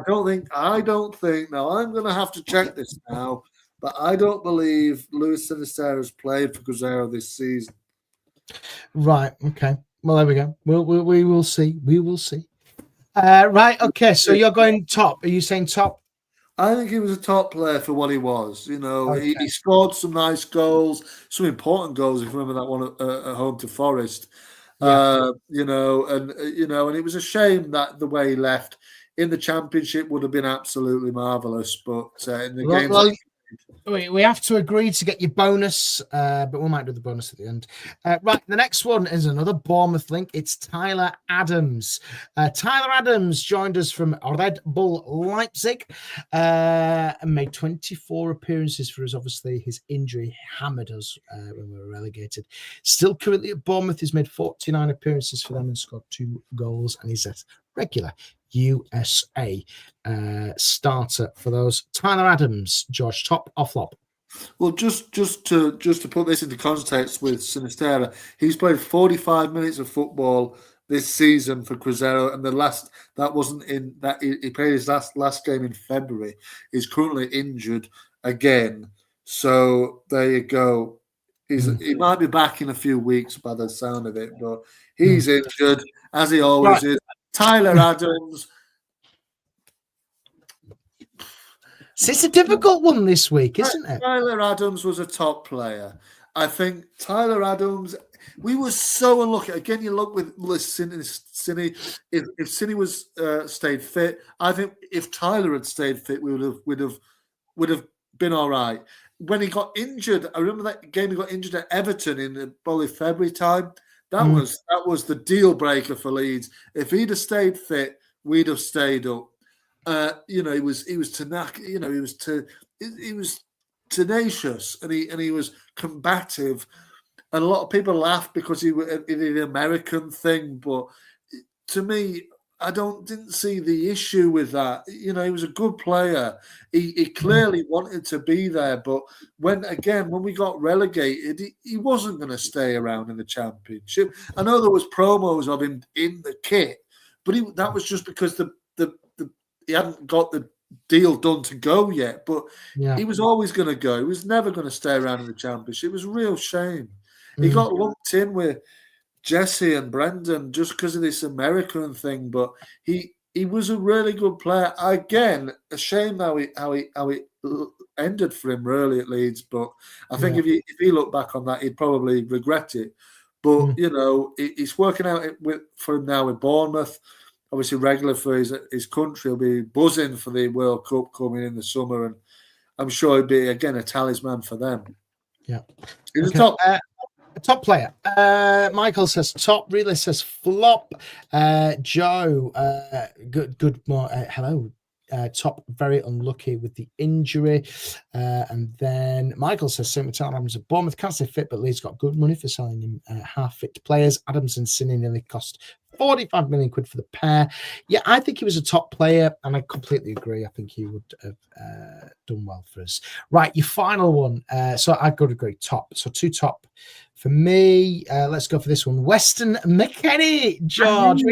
don't think now I'm going to have to check this now, but I don't believe Luis Sinistera has played for Cruzeiro this season. Right. Okay. Well, there we go. We will see. We will see. Right. Okay. So you're going top. Are you saying top? I think he was a top player for what he was. You know, Okay. he scored some nice goals, some important goals. If you remember that one at home to Forest, Yeah. you know, and it was a shame that the way he left in the Championship would have been absolutely marvelous, but in the games. Well, we have to agree to get your bonus, but we might do the bonus at the end. Right, the next one is another Bournemouth link. It's Tyler Adams. Tyler Adams joined us from Red Bull Leipzig and made 24 appearances for us. Obviously, his injury hammered us when we were relegated. Still currently at Bournemouth, he's made 49 appearances for them and scored 2 goals, and he's a regular USA starter for those. Tyler Adams, George, top or flop? Well, just to put this into context with Sinistera, he's played 45 minutes of football this season for Cruzeiro, and he played his last game in February. He's currently injured again, so there you go. He might be back in a few weeks by the sound of it, but he's injured as he always is. Tyler Adams. So it's a difficult one this week, isn't it? Tyler Adams was a top player. I think Tyler Adams, we were so unlucky. Again, you look with Cine. If Cine was stayed fit, I think if Tyler had stayed fit, we would have been all right. When he got injured, I remember that game he got injured at Everton in probably February time. That was the deal breaker for Leeds. If he'd have stayed fit, we'd have stayed up. He was tenacious and he was combative. And a lot of people laughed because he did an American thing, but to me, I didn't see the issue with that. You know, he was a good player. He clearly wanted to be there, but when we got relegated, he wasn't going to stay around in the Championship. I know there was promos of him in the kit, but that was just because he hadn't got the deal done to go yet. But he was always going to go. He was never going to stay around in the Championship. It was a real shame. He got lumped in with Jesse and Brendan just because of this American thing, but he was a really good player. Again, a shame how it ended for him really at Leeds. But I think if he looked back on that, he'd probably regret it. But you know, it's working out for him now with Bournemouth. Obviously, regular for his country. He'll be buzzing for the World Cup coming in the summer, and I'm sure he'll be again a talisman for them. Yeah, he's a top. Top player. Michael says top. Really says flop. Joe, good. More. Hello. Top, very unlucky with the injury. And then Michael says, same with Adams at Bournemouth. Can't say fit, but Leeds got good money for selling him half-fit players. Adams and Cine nearly cost 45 million quid for the pair. Yeah, I think he was a top player, and I completely agree. I think he would have done well for us. Right, your final one. So I've got to agree, top. So 2 top. For me, let's go for this one. Weston McKennie, George.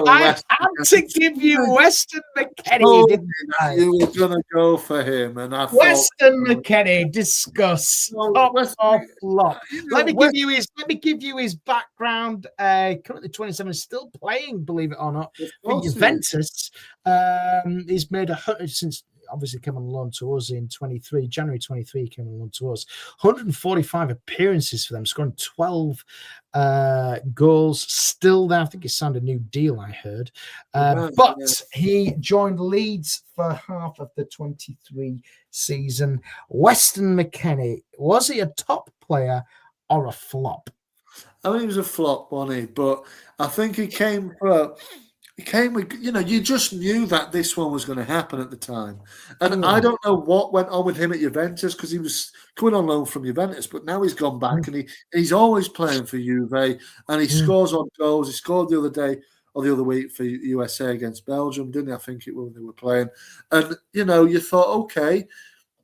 I had to give you Weston McKennie, didn't I? You were going to go for him, and I thought Weston McKennie. Discuss. Top or flop. Let me give you his background. Currently 27, still playing, believe it or not, for Juventus. He's made 100 since. Obviously came on loan to us in January 23, he came on loan to us. 145 appearances for them, scoring 12 goals. Still there. I think he signed a new deal, I heard. But he joined Leeds for half of the 23 season. Weston McKennie, was he a top player or a flop? I mean, he was a flop, wasn't he? But I think he came with, you just knew that this one was going to happen at the time. And I don't know what went on with him at Juventus because he was coming on loan from Juventus, but now he's gone back and he's always playing for Juve and he scores on goals. He scored the other day or the other week for USA against Belgium, didn't he? I think it was when they were playing. And, you thought, okay,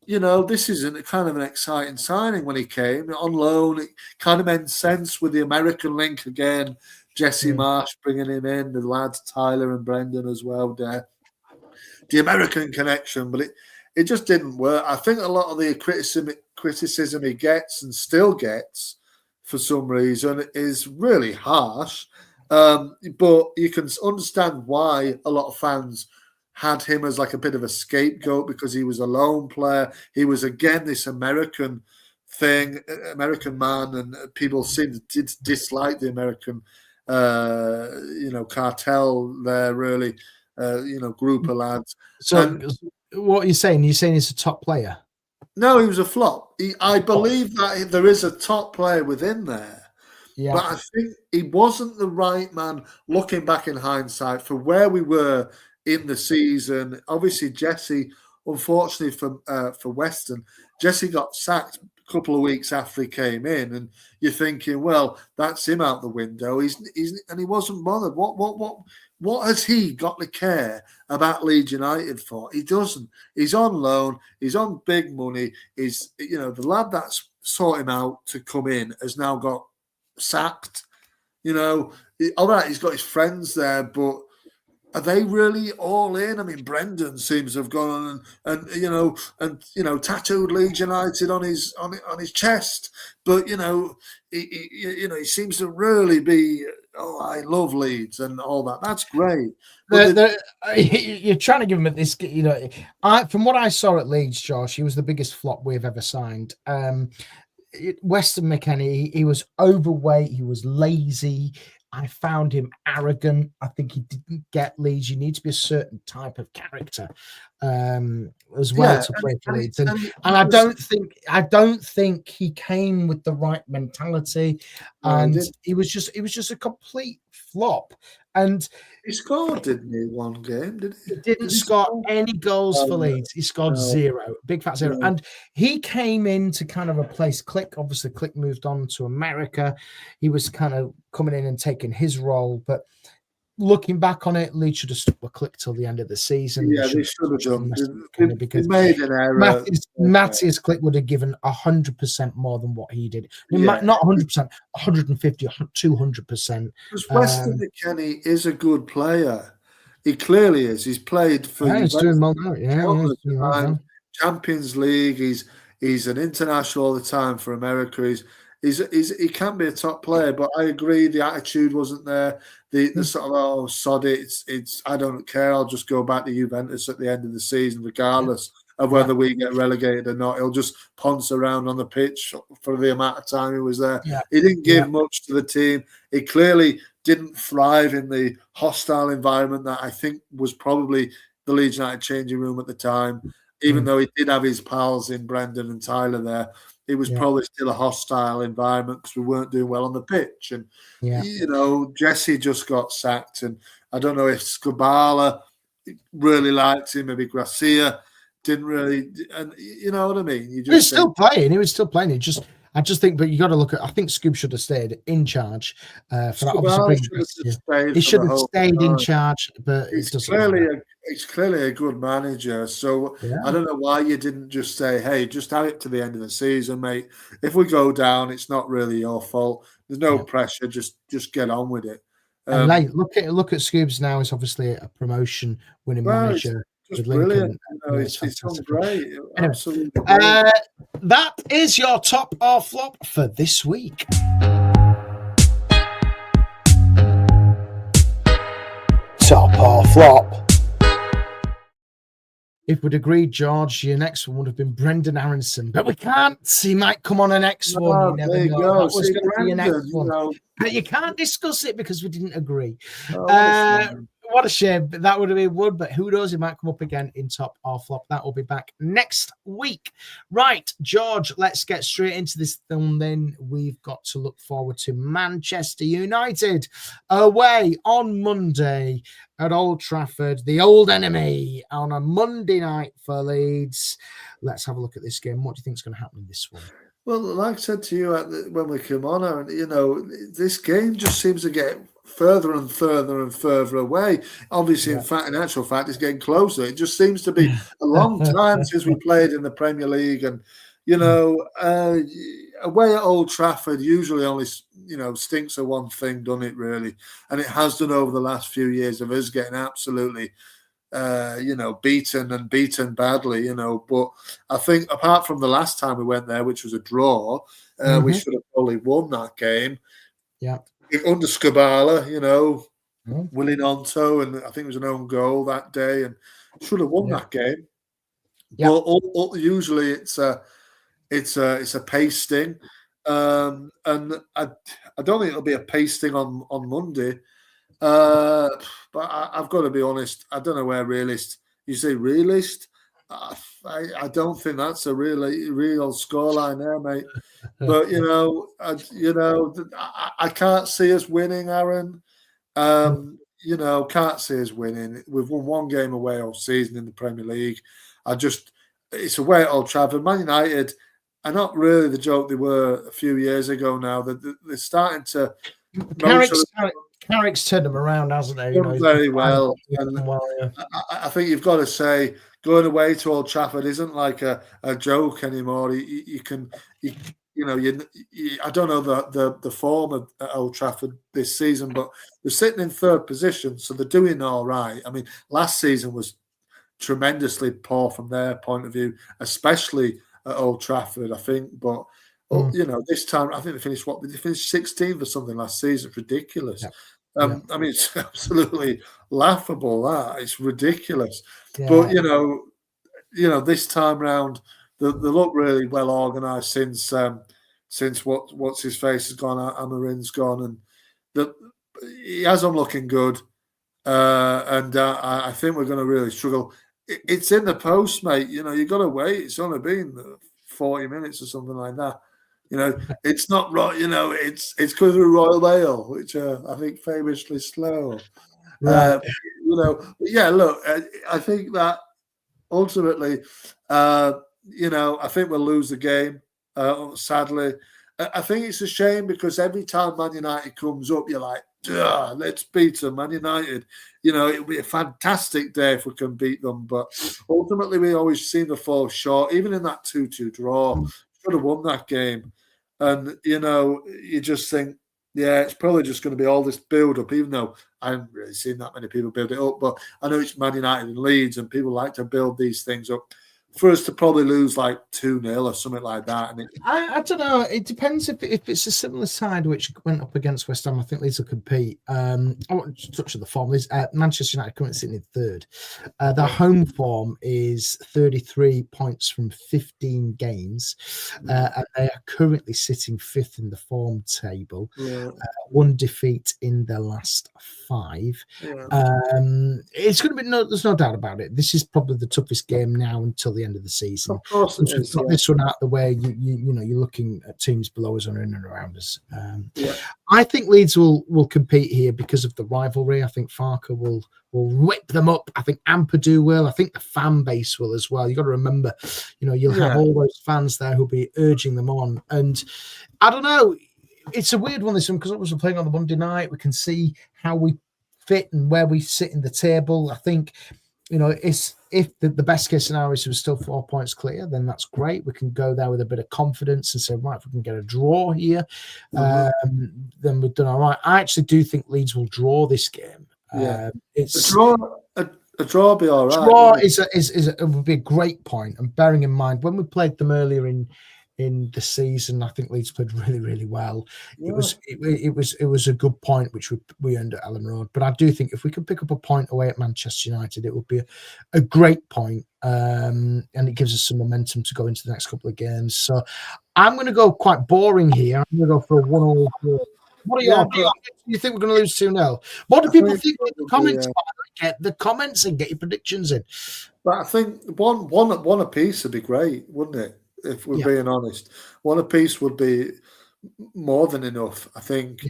this isn't kind of an exciting signing when he came on loan. It kind of made sense with the American link again. Jesse Marsh bringing him in, the lads Tyler and Brendan as well there. The American connection, but it just didn't work. I think a lot of the criticism he gets and still gets for some reason is really harsh. But you can understand why a lot of fans had him as like a bit of a scapegoat because he was a lone player. He was again this American man, and people seemed to dislike the American, cartel there, really, group of lads. So, what are you saying? You're saying he's a top player? No, he was a flop. I believe that there is a top player within there. Yeah. But I think he wasn't the right man, looking back in hindsight, for where we were in the season. Obviously, Jesse, unfortunately for Weston, Jesse got sacked a couple of weeks after he came in, and you're thinking, well, that's him out the window. And he wasn't bothered. What has he got to care about Leeds United for? He doesn't. He's on loan. He's on big money. The lad that's sought him out to come in has now got sacked. All right, he's got his friends there, but are they really all in? I mean, Brendan seems to have gone and tattooed Leeds United on his chest, but he seems to really be. Oh, I love Leeds and all that. That's great. You're trying to give him this. From what I saw at Leeds, Josh, he was the biggest flop we've ever signed. Weston McKennie, he was overweight, he was lazy. I found him arrogant. I think he didn't get Leeds. You need to be a certain type of character as well to play for Leeds. And I don't think he came with the right mentality. And he was just a complete flop. And he scored, didn't he, one game? He didn't score any goals for Leeds. He scored zero, big fat zero. And he came in to kind of replace Click. Obviously, Click moved on to America. He was kind of coming in and taking his role. But looking back on it, Leeds should have stuck with Click till the end of the season. Yeah, they should have done. Because they made an error. Matthias Click would have given 100% more than what he did. I mean, not 100%, 150, 200%. Because Weston McKennie is a good player. He clearly is. He's played for he's doing well now. Champions League. He's an international all the time for America. He can be a top player, but I agree the attitude wasn't there. The sort of sod it, it's I don't care. I'll just go back to Juventus at the end of the season, regardless of whether we get relegated or not. He'll just ponce around on the pitch for the amount of time he was there. Yeah. He didn't give much to the team. He clearly didn't thrive in the hostile environment that I think was probably the Leeds United changing room at the time. Even though he did have his pals in Brendan and Tyler there, it was probably still a hostile environment because we weren't doing well on the pitch. And, Jesse just got sacked. And I don't know if Skubala really liked him, maybe Gracia didn't really. And you know what I mean? He was still playing. I just think, but you got to look at. I think Scoob should have stayed in charge for that. Obviously, he should have stayed in charge, but he's clearly a good manager. So I don't know why you didn't just say, "Hey, just have it to the end of the season, mate. If we go down, it's not really your fault. There's no pressure. Just get on with it." And look at Scoobs now. Is obviously a promotion winning manager. Just brilliant. It's great. Anyway, absolutely great. That is your top or flop for this week. Top or flop. If we'd agreed, George, your next one would have been Brendan Aronson, but we can't. He might come on a next one. You never know. That was going to be your next one. But you can't discuss it because we didn't agree. What a shame. That would have been one, but who knows? He might come up again in top or flop. That will be back next week. Right, George, let's get straight into this film then. We've got to look forward to Manchester United away on Monday at Old Trafford, the old enemy, on a Monday night for Leeds. Let's have a look at this game. What do you think is going to happen in this one? Well, like I said to you when we came on, Aaron, this game just seems to get further and further and further away. Obviously, in actual fact, it's getting closer. It just seems to be a long time since we played in the Premier League. And, away at Old Trafford usually only, stinks of one thing, doesn't it, really? And it has done over the last few years of us getting absolutely beaten badly, but I think apart from the last time we went there, which was a draw, we should have probably won that game. Yeah. Under Skubala, Willie Nonto, and I think it was an own goal that day. And, should have won that game. Yeah. But usually it's a pasting, and I don't think it'll be a pasting on Monday. But I've got to be honest. I don't know where realist. You say realist? I don't think that's a real scoreline there, mate. But I can't see us winning, Aaron. Can't see us winning. We've won one game away all season in the Premier League. It's away at Old Trafford. Man United are not really the joke they were a few years ago now. They're starting to. Carrick's turned them around, hasn't he? Very well. Yeah. I think you've got to say going away to Old Trafford isn't like a joke anymore. I don't know the form at Old Trafford this season, but they're sitting in third position, so they're doing all right. I mean, last season was tremendously poor from their point of view, especially at Old Trafford, I think. But this time I think they finished 16th or something last season. It's ridiculous. I mean, it's absolutely laughable. It's ridiculous. Yeah. But this time round, they look really well organised since what's his face has gone, Amarin's gone, and he has them looking good. And I think we're going to really struggle. It's in the post, mate. You've got to wait. It's only been 40 minutes or something like that. It's not right. It's because of Royal Mail, which I think famously slow. Right. Look, I think that ultimately, I think we'll lose the game. Sadly, I think it's a shame because every time Man United comes up, you're like, let's beat them, Man United. It would be a fantastic day if we can beat them. But ultimately, we always seem to fall short. Even in that 2-2 draw, should have won that game. And, you just think, it's probably just going to be all this build-up, even though I haven't really seen that many people build it up. But I know it's Man United and Leeds, and people like to build these things up. For us to probably lose like 2-0 or something like that. And I don't know. It depends if it's a similar side which went up against West Ham. I think Leeds will compete. I want to touch on the form. Manchester United currently sitting in third. Their home form is 33 points from 15 games. And they are currently sitting fifth in the form table. Yeah. One defeat in their last 5. Yeah. It's going to be there's no doubt about it. This is probably the toughest game now until the end of the season. Of course it is. This one out the way, you're looking at teams below us and in and around us. I think Leeds will compete here because of the rivalry. I think Farke will whip them up. I think Ampadu will. I think the fan base will as well. You've got to remember, you'll have all those fans there who'll be urging them on. And I don't know, it's a weird one, this one, because we're playing on the Monday night. We can see how we fit and where we sit in the table. I think, if the best case scenario is we're still 4 points clear, then that's great. We can go there with a bit of confidence and say, right, if we can get a draw here, then we've done all right. I actually do think Leeds will draw this game. It's a draw will be all right. Draw would be a great point. And bearing in mind, when we played them earlier in the season, I think Leeds played really, really well. Yeah. It was a good point which we earned at Ellen Road. But I do think if we could pick up a point away at Manchester United, it would be a great point, and it gives us some momentum to go into the next couple of games. So I'm going to go quite boring here. I'm going to go for a 1-1 draw. What are your do you think we're going to lose 2-0? What do people think in the comments? Get the comments and get your predictions in. But I think one apiece would be great, wouldn't it? If we're being honest, one apiece would be more than enough. I think.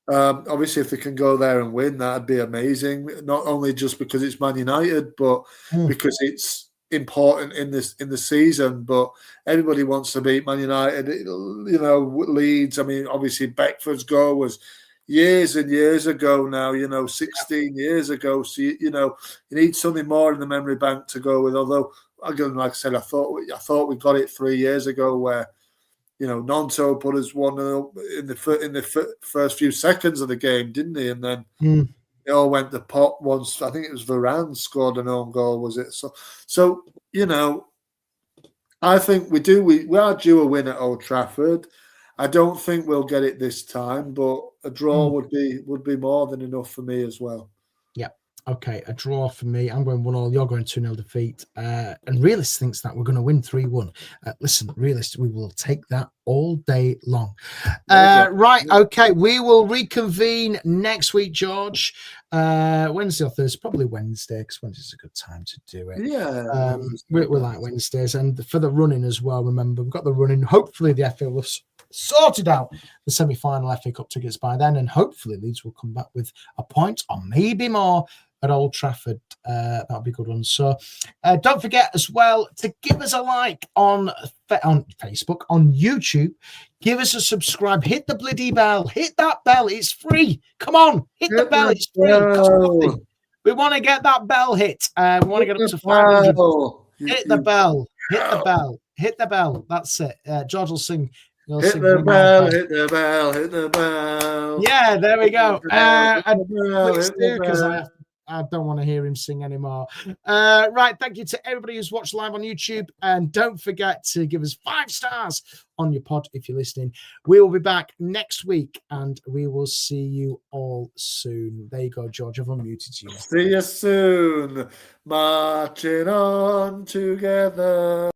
Obviously, if they can go there and win, that'd be amazing. Not only just because it's Man United, but because it's important in the season. But everybody wants to beat Man United. Leeds. I mean, obviously Beckford's goal was years and years ago now. 16 years ago. So you need something more in the memory bank to go with. Although, again, like I said, I thought we got it 3 years ago where, Nonto put us 1-0 in the first few seconds of the game, didn't he? And then it all went to pot once. I think it was Varane scored an own goal, was it? So I think we are due a win at Old Trafford. I don't think we'll get it this time, but a draw would be more than enough for me as well. Yeah. Okay, a draw for me. I'm going 1-1. You're going 2-0 defeat. And Realist thinks that we're going to win 3-1. Listen, Realist, we will take that all day long. Right, okay. We will reconvene next week, George. Wednesday or Thursday, probably Wednesday, because Wednesday's a good time to do it. Yeah. We like Wednesdays. And for the running as well, remember, we've got the running. Hopefully the FA will have sorted out the semi-final FA Cup tickets by then, and hopefully Leeds will come back with a point or maybe more at Old Trafford. That'll be a good one. So don't forget as well to give us a like on Facebook, on YouTube. Give us a subscribe. Hit the bloody bell. Hit that bell. It's free. Come on. Hit the bell. It's free. We want to get that bell hit. We want to get up to 500. Hit the bell. Hit the bell. Hit the bell. That's it. George will sing. Hit the bell, hit the bell, hit the bell. Yeah, there we go. Because I don't want to hear him sing anymore. Right, thank you to everybody who's watched live on YouTube. And don't forget to give us 5 stars on your pod if you're listening. We will be back next week, and we will see you all soon. There you go, George. I've unmuted you. See you soon. Marching on together.